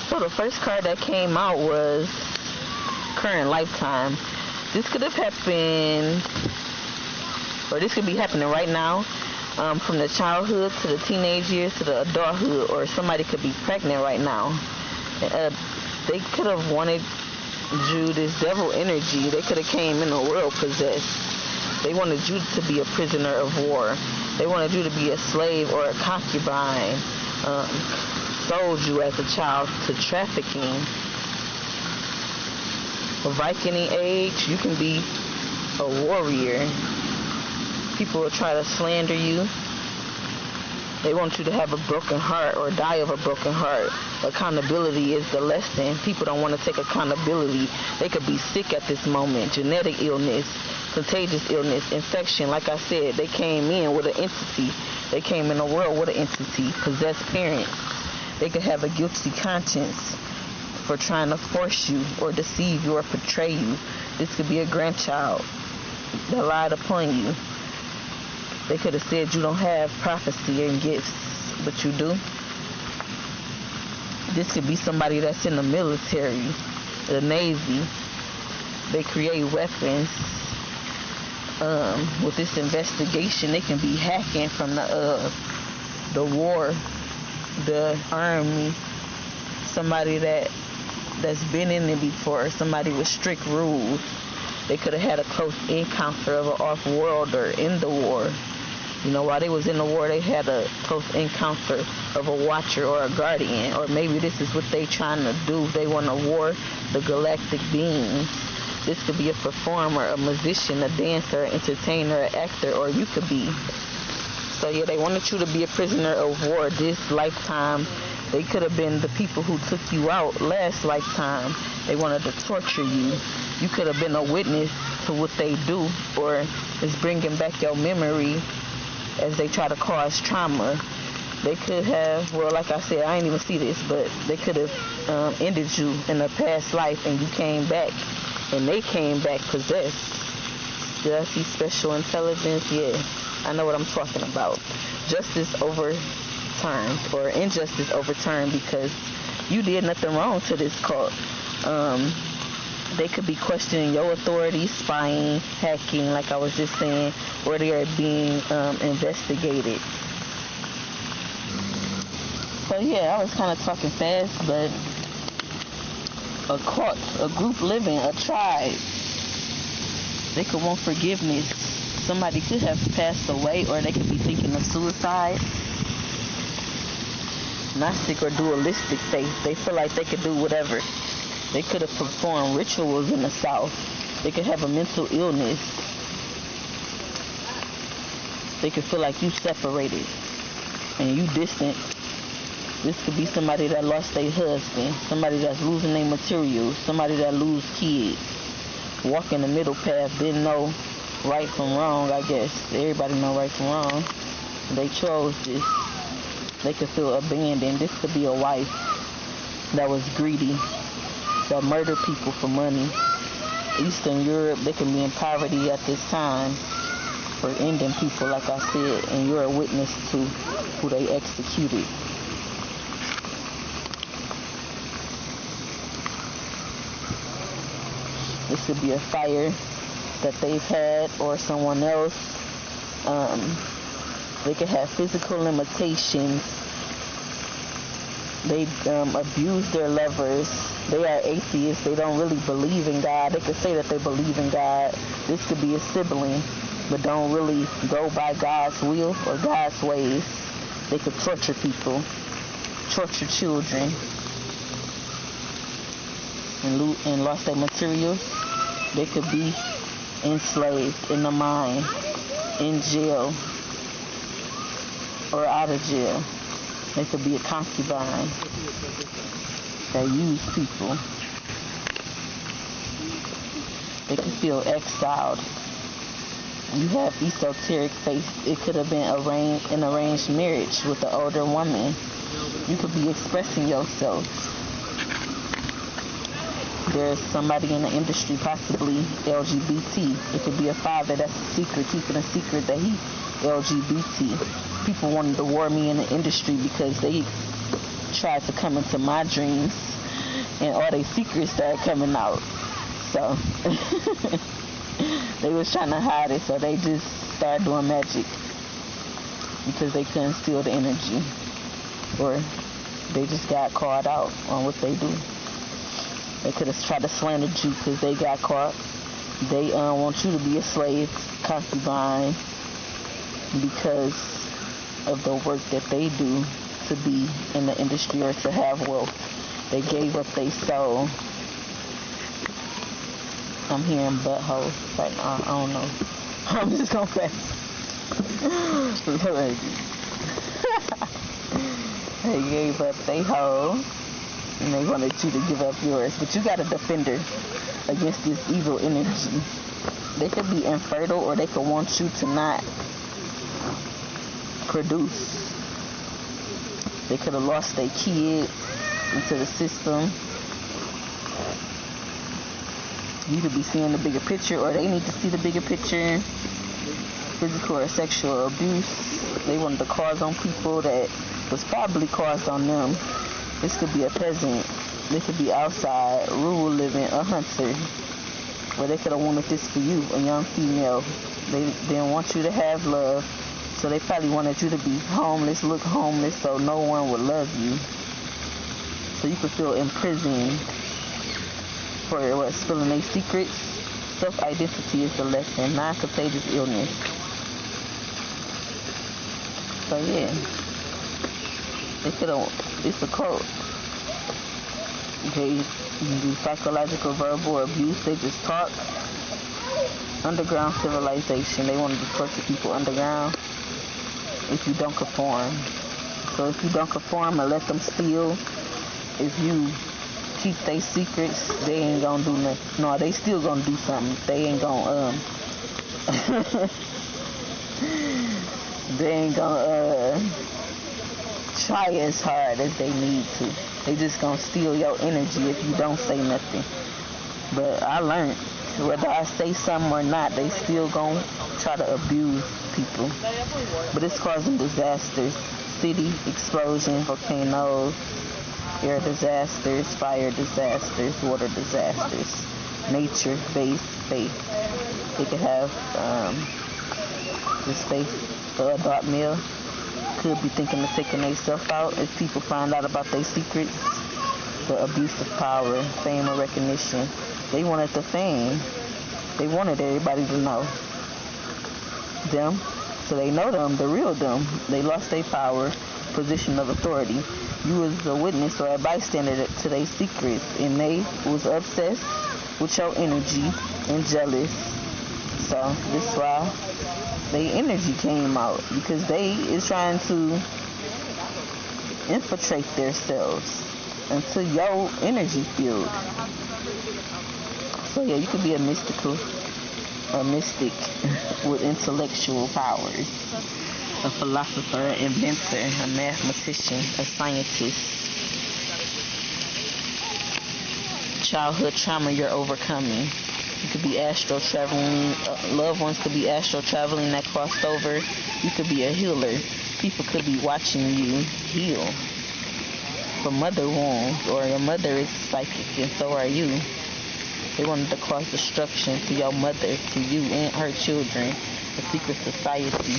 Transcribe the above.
So the first card that came out was current lifetime. This could have happened, or this could be happening right now, from the childhood to the teenage years to the adulthood, or somebody could be pregnant right now. They could have wanted you, this devil energy. They could have came in the world possessed. They wanted you to be a prisoner of war. They wanted you to be a slave or a concubine. Sold you as a child to trafficking. A Viking age, you can be a warrior. People will try to slander you. They want you to have a broken heart or die of a broken heart. Accountability is the lesson. People don't want to take accountability. They could be sick at this moment. Genetic illness, contagious illness, infection. Like I said, they came in with an entity. They came in the world with an entity. Possessed parents. They could have a guilty conscience for trying to force you or deceive you or betray you. This could be a grandchild that lied upon you. They could have said you don't have prophecy and gifts, but you do. This could be somebody that's in the military, the Navy. They create weapons. With this investigation, they can be hacking from the war, the army, somebody that's been in it before, somebody with strict rules. They could have had a close encounter of an off-worlder in the war. You know, while they was in the war, they had a close encounter of a watcher or a guardian. Or maybe this is what they trying to do. They want to war the Galactic Beings. This could be a performer, a musician, a dancer, an entertainer, an actor, or you could be. So yeah, they wanted you to be a prisoner of war this lifetime. They could have been the people who took you out last lifetime. They wanted to torture you. You could have been a witness to what they do, or it's bringing back your memory as they try to cause trauma. They could have, well, like I said, I ain't even see this, but they could have ended you in a past life and you came back, and they came back possessed. Did I see special intelligence? Yeah, I know what I'm talking about. Justice overturned, or injustice overturned, because you did nothing wrong to this cult. They could be questioning your authority, spying, hacking, like I was just saying, or they are being investigated. So yeah, I was kind of talking fast, but a cult, a group living, a tribe, they could want forgiveness. Somebody could have passed away, or they could be thinking of suicide. Gnostic or dualistic faith, they feel like they could do whatever. They could have performed rituals in the South. They could have a mental illness. They could feel like you separated and you distant. This could be somebody that lost their husband, somebody that's losing their materials, somebody that lose kids, walking the middle path, didn't know right from wrong, I guess. Everybody know right from wrong. They chose this. They could feel abandoned. This could be a wife that was greedy, that murder people for money. Eastern Europe, they can be in poverty at this time for ending people, like I said, and you're a witness to who they executed. This could be a fire that they've had or someone else. They could have physical limitations. They abuse their lovers. They are atheists. They don't really believe in God. They could say that they believe in God. This could be a sibling, but don't really go by God's will or God's ways. They could torture people, torture children, and lost their materials. They could be enslaved in the mind, in jail, or out of jail. They could be a concubine that use people. They could feel exiled. You have esoteric faith. It could have been an arranged marriage with an older woman. You could be expressing yourself. There's somebody in the industry, possibly LGBT. It could be a father that's a secret, keeping a secret that he's LGBT. People wanted to war me in the industry because they tried to come into my dreams and all their secrets started coming out. So they was trying to hide it, so they just started doing magic because they couldn't steal the energy, or they just got caught out on what they do. They could have tried to slander you because they got caught. They want you to be a slave, concubine, because of the work that they do to be in the industry or to have wealth. They gave up their soul. I'm hearing butthole right now. I don't know. I'm just gonna say. They gave up their hoe, and they wanted you to give up yours. But you got a defender against this evil energy. They could be infertile, or they could want you to not produce. They could have lost their kid into the system. You could be seeing the bigger picture, or they need to see the bigger picture. Physical or sexual abuse they wanted to cause on people that was probably caused on them. This could be a peasant. They could be outside, rural living, a hunter. Or they could have wanted this for you, a young female. They didn't want you to have love, so they probably wanted you to be homeless, look homeless, so no one would love you. So you could feel imprisoned for what? Spilling their secrets. Self-identity is the lesson, non-contagious illness. So yeah, they could have. It's a cult. They do psychological, verbal abuse. They just talk. Underground civilization. They wanted to torture people underground if you don't conform. So if you don't conform and let them steal, if you keep their secrets, they ain't gonna do nothing. No, they still gonna do something. They ain't gonna they ain't gonna try as hard as they need to. They just gonna steal your energy if you don't say nothing. But I learned, whether I say something or not, they still gonna try to abuse people. But it's causing disasters. City explosions, volcanoes, air disasters, fire disasters, water disasters, nature-based faith. They could have this faith, the adult male could be thinking of taking themselves out if people find out about their secrets. The abuse of power, fame, or recognition. They wanted the fame. They wanted everybody to know them, so they know them, the real them. They lost their power, position of authority. You was a witness or a bystander to their secrets, and they was obsessed with your energy and jealous. So this is why their energy came out, because they is trying to infiltrate themselves into your energy field. So yeah, you could be a mystic with intellectual powers, a philosopher, an inventor, a mathematician, a scientist. Childhood trauma you're overcoming. You could be astral traveling. Loved ones could be astral traveling that crossed over. You could be a healer. People could be watching you heal from mother wounds, or your mother is psychic and so are you. They wanted to cause destruction to your mother, to you and her children. A secret society.